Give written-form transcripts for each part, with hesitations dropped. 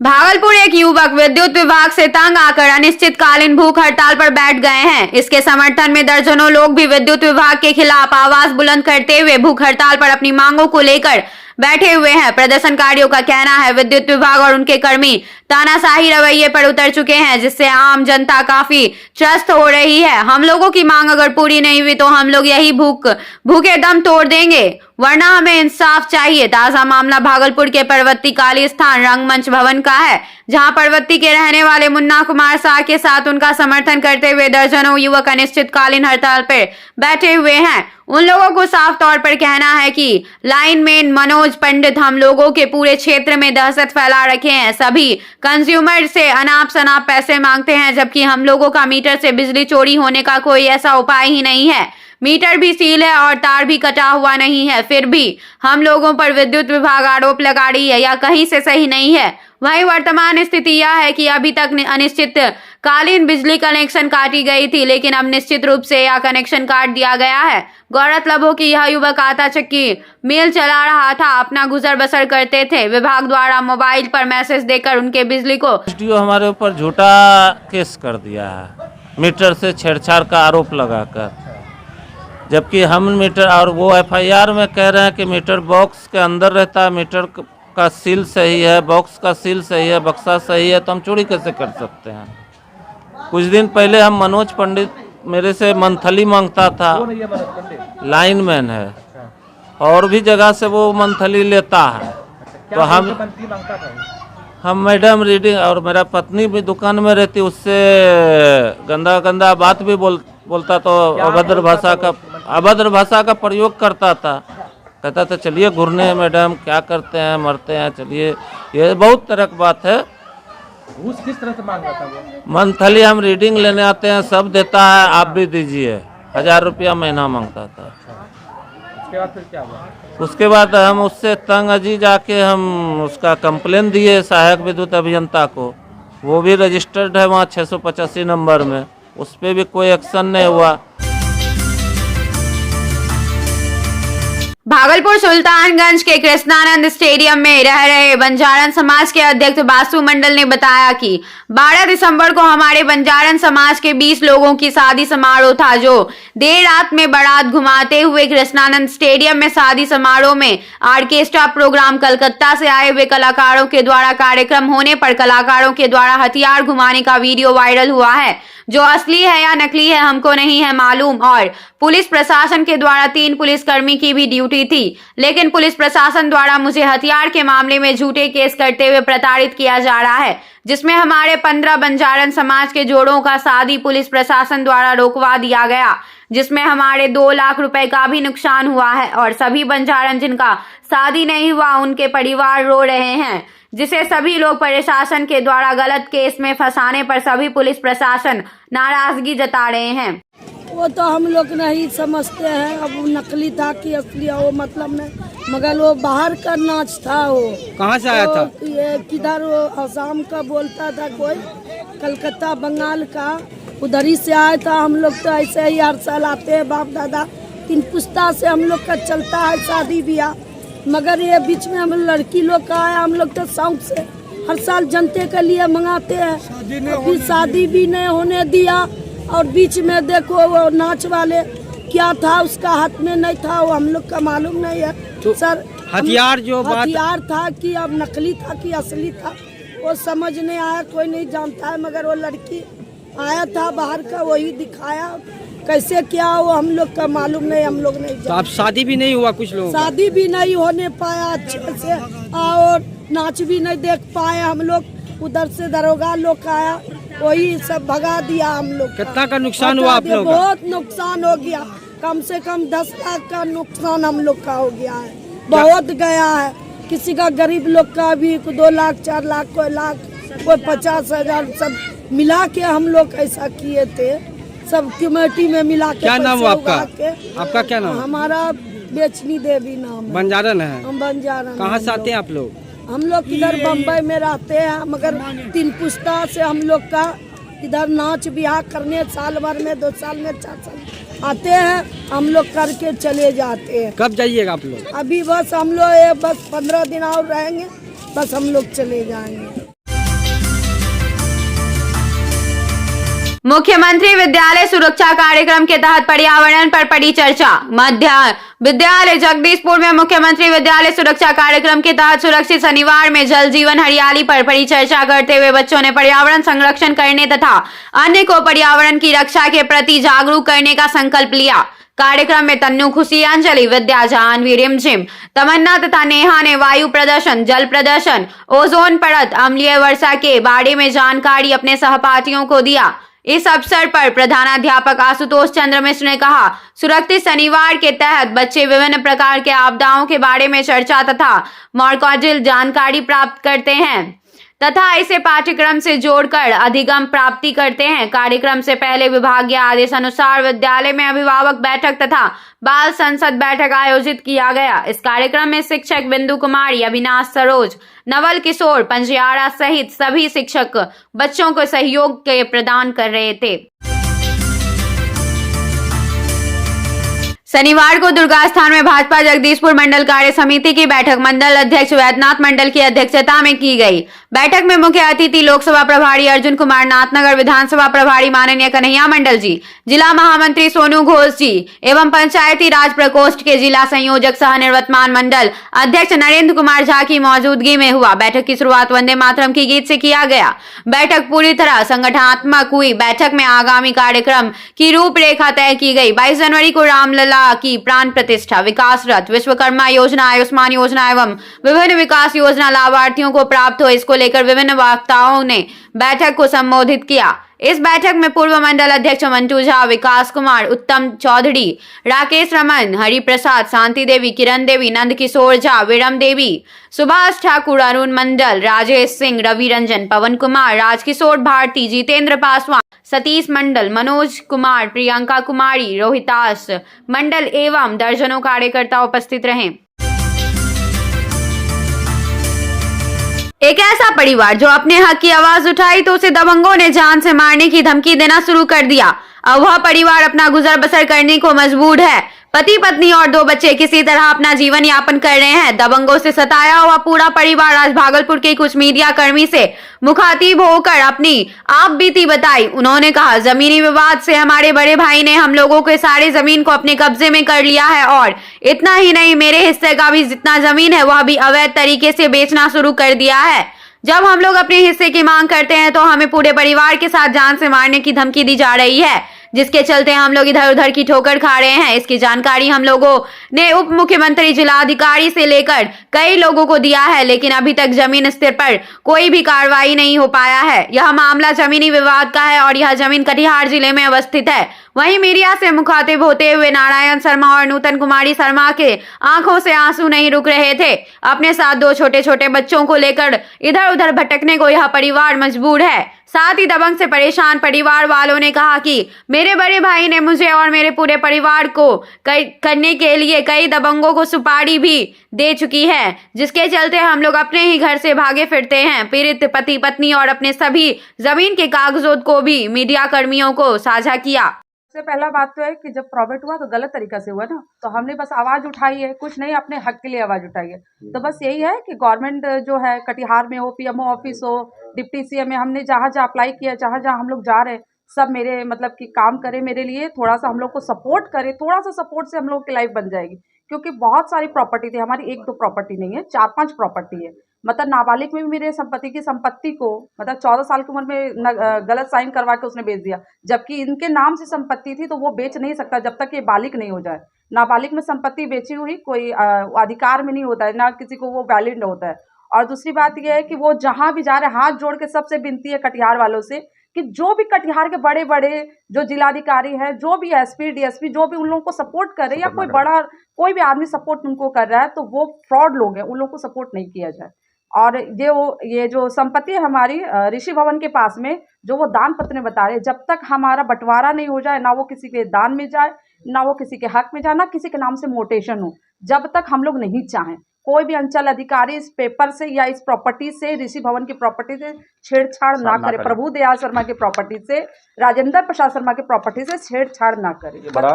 भागलपुर एक युवक विद्युत विभाग से तंग आकर अनिश्चितकालीन भूख हड़ताल पर बैठ गए हैं। इसके समर्थन में दर्जनों लोग भी विद्युत विभाग के खिलाफ आवाज बुलंद करते हुए भूख हड़ताल पर अपनी मांगों को लेकर बैठे हुए हैं। प्रदर्शनकारियों का कहना है विद्युत विभाग और उनके कर्मी तानाशाही रवैये पर उतर चुके हैं, जिससे आम जनता काफी त्रस्त हो रही है। हम लोगों की मांग अगर पूरी नहीं हुई तो हम लोग यही भूखे दम तोड़ देंगे, वरना हमें इंसाफ चाहिए। ताजा मामला भागलपुर के पर्वती काली स्थान रंगमंच भवन का है, जहां पर्वती के रहने वाले मुन्ना कुमार शाह के साथ उनका समर्थन करते हुए दर्जनों युवक अनिश्चितकालीन हड़ताल पर बैठे हुए हैं। उन लोगों को साफ तौर पर कहना है कि लाइनमैन मनोज पंडित हम लोगों के पूरे क्षेत्र में दहशत फैला रखे हैं। सभी कंज्यूमर से अनाप शनाप पैसे मांगते हैं, जबकि हम लोगों का मीटर से बिजली चोरी होने का कोई ऐसा उपाय ही नहीं है। मीटर भी सील है और तार भी कटा हुआ नहीं है, फिर भी हम लोगों पर विद्युत विभाग आरोप लगा रही है, या कहीं से सही नहीं है। वहीं वर्तमान स्थिति यह है कि अभी तक अनिश्चितकालीन बिजली कनेक्शन काटी गई थी, लेकिन अब निश्चित रूप से यह कनेक्शन काट दिया गया है। गौरतलब हो कि यह युवक आटा चक्की मिल चला रहा था, अपना गुजर बसर करते थे। विभाग द्वारा मोबाइल पर मैसेज देकर उनके बिजली को हमारे ऊपर झूठा केस कर दिया है, मीटर से छेड़छाड़ का आरोप लगाकर, जबकि हम मीटर और वो एफआईआर में कह रहे हैं कि मीटर बॉक्स के अंदर रहता है, मीटर का सील सही है, बॉक्स का सील सही है, बक्सा सही है, तो हम चोरी कैसे कर सकते हैं। कुछ दिन पहले हम मनोज पंडित मेरे से मंथली मांगता था, लाइनमैन है और भी जगह से वो मंथली लेता है, तो हम मैडम रीडिंग और मेरा पत्नी भी दुकान में रहती, उससे गंदा गंदा बात भी बोलता, तो अभद्र भाषा का प्रयोग करता था। कहता था चलिए घूरने मैडम, क्या करते हैं, मरते हैं, चलिए। ये बहुत तरह की बात है। घूस किस तरह से मांग रहा था वो? मंथली हम रीडिंग लेने आते हैं, सब देता है, आप भी दीजिए। 1000 रुपया महीना मांगता था। उसके बाद फिर क्या हुआ? उसके बाद हम उससे तंग अजी जाके हम उसका कंप्लेन दिए सहायक विद्युत अभियंता को, वो भी रजिस्टर्ड है वहाँ 685 नंबर में, उस पर भी कोई एक्शन नहीं हुआ। भागलपुर सुल्तानगंज के कृष्णानंद स्टेडियम में रह रहे बंजारन समाज के अध्यक्ष बासु मंडल ने बताया कि 12 दिसंबर को हमारे बंजारन समाज के 20 लोगों की शादी समारोह था, जो देर रात में बारात घुमाते हुए कृष्णानंद स्टेडियम में शादी समारोह में ऑर्केस्ट्रा प्रोग्राम, कलकत्ता से आए हुए कलाकारों के द्वारा कार्यक्रम होने पर कलाकारों के द्वारा हथियार घुमाने का वीडियो वायरल हुआ है। जो असली है या नकली है हमको नहीं है मालूम, और पुलिस प्रशासन के द्वारा 3 पुलिसकर्मी की भी ड्यूटी थी, लेकिन पुलिस प्रशासन द्वारा मुझे हथियार के मामले में झूठे केस करते हुए प्रताड़ित किया जा रहा है, जिसमें हमारे 15 बंजारन समाज के जोड़ों का शादी पुलिस प्रशासन द्वारा रोकवा दिया गया, जिसमें हमारे 2 लाख रुपए का भी नुकसान हुआ है। और सभी बंजारन जिनका शादी नहीं हुआ उनके परिवार रो रहे हैं, जिसे सभी लोग प्रशासन के द्वारा गलत केस में फंसाने पर सभी पुलिस प्रशासन नाराजगी जता रहे हैं। वो तो हम लोग नहीं समझते हैं, अब वो नकली था कि असली, वो मतलब नहीं, मगर वो बाहर का नाच था। वो कहाँ से आया था? ये किधर, वो असम का बोलता था कोई, कलकत्ता बंगाल का, उधर ही से आया था। हम लोग तो ऐसे ही हर साल आते हैं, बाप दादा 3 पुस्ता से हम लोग का चलता है शादी ब्याह, मगर ये बीच में हम लड़की लोग का आया। हम लोग तो शौक से हर साल जनते के लिए मंगाते हैं, अभी शादी भी नहीं होने दिया। और बीच में देखो वो नाच वाले क्या था, उसका हाथ में नहीं था, वो हम लोग का मालूम नहीं है। तो सर हथियार जो हथियार था कि अब नकली था कि असली था, वो समझ नहीं आया, कोई नहीं जानता है। मगर वो लड़की आया था बाहर का, वही दिखाया, कैसे क्या वो हम लोग का मालूम नहीं, हम लोग नहीं जानते। तो अब शादी भी नहीं हुआ कुछ लोग? शादी भी नहीं होने पाया अच्छे से, और नाच भी नहीं देख पाए हम लोग। उधर से दरोगा लोग आया, वही सब भगा दिया हम लोग। कितना का नुकसान हुआ आप लोग? बहुत नुकसान हो गया, कम से कम 10 लाख का नुकसान हम लोग का हो गया है, बहुत गया है। किसी का गरीब लोग का भी 2 लाख 4 लाख, कोई लाख, कोई 50,000, सब मिला के हम लोग ऐसा किए थे, सब कमेटी में मिला के। क्या नाम हुआ आपका? आपका क्या नाम? हमारा बेचनी देवी नाम है। बंजारन है? हम बंजारन। कहाँ से आते हैं आप लोग? हम लोग इधर बम्बई में रहते हैं, मगर 3 पुस्ता से हम लोग का इधर नाच ब्याह करने साल भर में 2 साल में 4 साल आते हैं, हम लोग करके चले जाते हैं। कब जाइएगा आप लोग? अभी बस हम लोग बस 15 दिन और रहेंगे, बस हम लोग चले जाएंगे। मुख्यमंत्री विद्यालय सुरक्षा कार्यक्रम के तहत पर्यावरण पर पड़ी चर्चा। मध्य विद्यालय जगदीशपुर में मुख्यमंत्री विद्यालय सुरक्षा कार्यक्रम के तहत सुरक्षित शनिवार में जल जीवन हरियाली पर पड़ी चर्चा करते हुए बच्चों ने पर्यावरण संरक्षण करने तथा अन्य को पर्यावरण की रक्षा के प्रति जागरूक करने का संकल्प लिया। कार्यक्रम में तन्नू, खुशी, अंजलि, विद्या, जानवी, रिमझिम, तमन्ना तथा नेहा ने वायु प्रदूषण, जल प्रदूषण, ओजोन परत, अम्लीय वर्षा के बारे में जानकारी अपने सहपाठियों को दिया। इस अवसर पर प्रधानाध्यापक आशुतोष चंद्र मिश्र ने कहा, सुरक्षित शनिवार के तहत बच्चे विभिन्न प्रकार के आपदाओं के बारे में चर्चा तथा मौजूद जानकारी प्राप्त करते हैं तथा इसे पाठ्यक्रम से जोड़कर अधिगम प्राप्ति करते हैं। कार्यक्रम से पहले विभागीय आदेश अनुसार विद्यालय में अभिभावक बैठक तथा बाल संसद बैठक आयोजित किया गया। इस कार्यक्रम में शिक्षक बिंदु कुमारी, अविनाश सरोज, नवल किशोर पंजियारा सहित सभी शिक्षक बच्चों को सहयोग के प्रदान कर रहे थे। शनिवार को दुर्गास्थान में भाजपा जगदीशपुर मंडल कार्य समिति की बैठक मंडल अध्यक्ष वैद्यनाथ मंडल की अध्यक्षता में की गई। बैठक में मुख्य अतिथि लोकसभा प्रभारी अर्जुन कुमार नाथनगर, विधानसभा प्रभारी माननीय कन्हैया मंडल जी, जिला महामंत्री सोनू घोष जी एवं पंचायती राज प्रकोष्ठ के जिला संयोजक सह निर्वर्तमान मंडल अध्यक्ष नरेंद्र कुमार झा की मौजूदगी में हुआ। बैठक की शुरुआत वंदे मातरम की गीत से किया गया। बैठक पूरी तरह संगठनात्मक हुई। बैठक में आगामी कार्यक्रम की रूपरेखा तय की गई। 22 जनवरी को रामलला की प्राण प्रतिष्ठा, विकास रथ, विश्वकर्मा योजना, आयुष्मान योजना एवं विभिन्न विकास योजना लाभार्थियों को प्राप्त हो, इसको लेकर विभिन्न वक्ताओं ने बैठक को संबोधित किया। इस बैठक में पूर्व मंडल अध्यक्ष मंटू झा, विकास कुमार, उत्तम चौधरी, राकेश रमन, हरि प्रसाद, शांति देवी, किरण देवी, नंद किशोर झा, विरम देवी, सुभाष ठाकुर, अरुण मंडल, राजेश सिंह, रवि रंजन, पवन कुमार, राजकिशोर भारती, जितेंद्र पासवान, सतीश मंडल, मनोज कुमार, प्रियंका कुमारी, रोहितास मंडल एवं दर्जनों कार्यकर्ता उपस्थित रहे। एक ऐसा परिवार जो अपने हक की आवाज उठाई तो उसे दबंगों ने जान से मारने की धमकी देना शुरू कर दिया। अब वह परिवार अपना गुजर बसर करने को मजबूर है। पति पत्नी और 2 बच्चे किसी तरह अपना जीवन यापन कर रहे हैं। दबंगों से सताया हुआ पूरा परिवार आज भागलपुर के कुछ मीडिया कर्मी से मुखातिब होकर अपनी आप बीती बताई। उन्होंने कहा, जमीनी विवाद से हमारे बड़े भाई ने हम लोगों के सारे जमीन को अपने कब्जे में कर लिया है और इतना ही नहीं, मेरे हिस्से का भी जितना जमीन है वह भी अवैध तरीके से बेचना शुरू कर दिया है। जब हम लोग अपने हिस्से की मांग करते हैं तो हमें पूरे परिवार के साथ जान से मारने की धमकी दी जा रही है, जिसके चलते हम लोग इधर उधर की ठोकर खा रहे हैं। इसकी जानकारी हम लोगों ने उप मुख्यमंत्री, जिलाधिकारी से लेकर कई लोगों को दिया है, लेकिन अभी तक जमीन स्तर पर कोई भी कार्रवाई नहीं हो पाया है। यह मामला जमीनी विवाद का है और यह जमीन कटिहार जिले में अवस्थित है। वहीं मीडिया से मुखातिब होते हुए नारायण शर्मा और नूतन कुमारी शर्मा के आंखों से आंसू नहीं रुक रहे थे। अपने साथ 2 छोटे छोटे बच्चों को लेकर इधर उधर भटकने को यह परिवार मजबूर है। साथ ही दबंग से परेशान परिवार वालों ने कहा कि मेरे बड़े भाई ने मुझे और मेरे पूरे परिवार को करने के लिए कई दबंगों को सुपारी भी दे चुकी है, जिसके चलते हम लोग अपने ही घर से भागे फिरते हैं। पीड़ित पति पत्नी और अपने सभी जमीन के कागजात को भी मीडिया कर्मियों को साझा किया। सबसे पहला बात तो है कि जब प्रॉपर्ट हुआ तो गलत तरीका से हुआ ना, तो हमने बस आवाज़ उठाई है, कुछ नहीं, अपने हक के लिए आवाज़ उठाई है। तो बस यही है कि गवर्नमेंट जो है कटिहार में हो, पीएमओ ऑफिस हो, डिप्टी सीएम में, हमने जहाँ जहाँ अप्लाई किया, जहाँ जहाँ हम लोग जा रहे हैं, सब मेरे मतलब कि काम करे मेरे लिए, थोड़ा सा हम लोग को सपोर्ट करे। थोड़ा सा सपोर्ट से हम लोग की लाइफ बन जाएगी, क्योंकि बहुत सारी प्रॉपर्टी थी हमारी, 1-2 प्रॉपर्टी नहीं है, 4-5 प्रॉपर्टी है। मतलब नाबालिग में भी मेरे संपत्ति को मतलब 14 साल की उम्र में गलत साइन करवा के उसने बेच दिया, जबकि इनके नाम से संपत्ति थी, तो वो बेच नहीं सकता जब तक ये बालिग नहीं हो जाए। नाबालिग में संपत्ति बेची हुई कोई अधिकार में नहीं होता है, ना किसी को वो वैलिड होता है। और दूसरी बात यह है कि वो जहाँ भी जा रहे हैं, हाथ जोड़ के सबसे विनती है कटिहार वालों से कि जो भी कटिहार के बड़े बड़े जो जिलाधिकारी हैं, जो भी एसपी डीएसपी, जो भी उन लोगों को सपोर्ट करे, या कोई बड़ा कोई भी आदमी सपोर्ट उनको कर रहा है, तो वो फ्रॉड लोग हैं, उन लोगों को सपोर्ट नहीं किया जाए। और ये जो संपत्ति है हमारी ऋषि भवन के पास में, जो वो दान पत्र में बता रहे, जब तक हमारा बंटवारा नहीं हो जाए, ना वो किसी के दान में जाए, ना वो किसी के हक में जाए, ना किसी के नाम से मोटेशन हो, जब तक हम लोग नहीं चाहें, कोई भी अंचल अधिकारी इस पेपर से या इस प्रॉपर्टी से, ऋषि भवन की प्रॉपर्टी से छेड़छाड़ ना करे, प्रभु दयाल शर्मा की प्रॉपर्टी से, राजेंद्र प्रसाद शर्मा की प्रॉपर्टी से छेड़छाड़ ना करे। बड़ा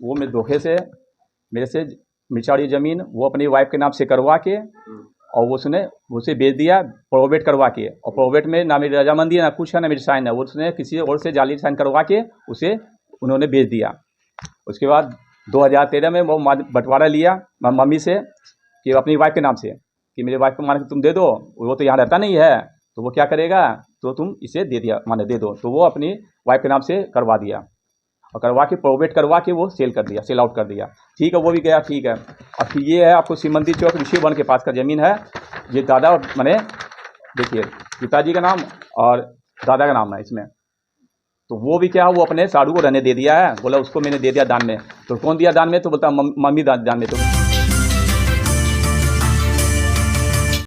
वो मैं धोखे से मेरे से मिचाड़ी ज़मीन वो अपनी वाइफ के नाम से करवा के और वो उसने उसे बेच दिया प्रोवेट करवा के, और प्रोवेट में ना मेरी रजामंदी है ना कुछ है ना मेरी साइन है, वो उसने किसी और से जाली साइन करवा के उसे उन्होंने बेच दिया। उसके बाद 2013 में वो बंटवारा लिया मम्मी से कि अपनी वाइफ के नाम से कि मेरे वाइफ को मान के तुम दे दो, वो तो यहाँ रहता नहीं है, तो वो क्या करेगा, तो तुम इसे दे दिया माने दे दो, तो वो अपनी वाइफ के नाम से करवा दिया और करवा के प्रोवेट करवा के वो सेल कर दिया, सेल आउट कर दिया। ठीक है, वो भी गया, ठीक है। अब फिर ये है आपको शिव मंदिर चौक ऋषि वन के पास का ज़मीन है, ये दादा मैंने देखिए पिताजी का नाम और दादा का नाम है इसमें, तो वो भी क्या वो अपने साड़ू को रहने दे दिया है, बोला उसको मैंने दे दिया दान में, तो कौन दिया दान में, तो बोलता मम्मी दान में, तो